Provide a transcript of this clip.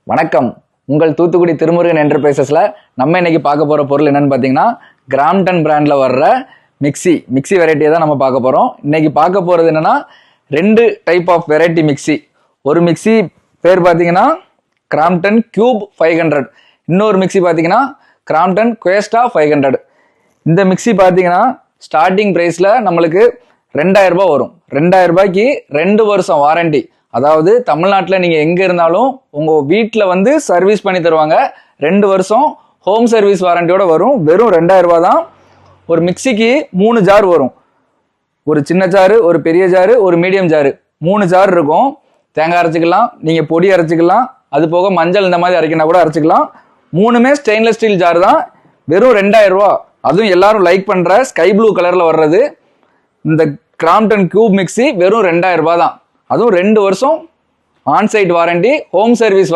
வணக்கம். உங்கள் தூத்துக்குடி திருமுருகன் என்டர்பிரைசஸ்ல நம்ம இன்னைக்கு பார்க்க போற பொருள் என்னன்னு பார்த்தீங்கன்னா கிராம்டன் பிராண்ட்ல வர்ற மிக்சி வெரைட்டியை தான் நம்ம பார்க்க போறோம். இன்னைக்கு பார்க்க போறது என்னன்னா ரெண்டு டைப் ஆஃப் வெரைட்டி மிக்சி. ஒரு மிக்சி பேர் பார்த்தீங்கன்னா கிராம்டன் கியூப் 500, இன்னொரு மிக்சி பார்த்தீங்கன்னா கிராம்டன் குவேஸ்டா 500. இந்த மிக்சி பார்த்தீங்கன்னா ஸ்டார்டிங் பிரைஸ்ல நம்மளுக்கு 2000 ரூபாய் வரும். 2000 ரூபாய்க்கு 2 வருஷம் வாரண்டி. அதாவது தமிழ்நாட்டில் நீங்கள் எங்கே இருந்தாலும் உங்கள் வீட்டில் வந்து சர்வீஸ் பண்ணி தருவாங்க. 2 வருஷம் ஹோம் சர்வீஸ் வாரண்டியோட வரும். வெறும் 2000 ரூபா தான். ஒரு மிக்சிக்கு 3 ஜார் வரும். ஒரு சின்ன ஜாரு, ஒரு பெரிய ஜாரு, ஒரு மீடியம் ஜாரு, 3 ஜார் இருக்கும். தேங்காய் அரைச்சிக்கலாம், நீங்கள் பொடி அரைச்சிக்கலாம், அது போக மஞ்சள் இந்த மாதிரி அரைக்கினா கூட அரைச்சிக்கலாம். 3மே ஸ்டெயின்லெஸ் ஸ்டீல் ஜார் தான். வெறும் 2000 ரூபா. அதுவும் எல்லாரும் லைக் பண்ணுற ஸ்கை ப்ளூ கலரில் வர்றது இந்த கிராம்டன் கியூப் மிக்சி வெறும் 2000 ரூபா தான். அதுவும் 2 வருஷம் ஆன்சைட் வாரண்டி, ஹோம் சர்வீஸ்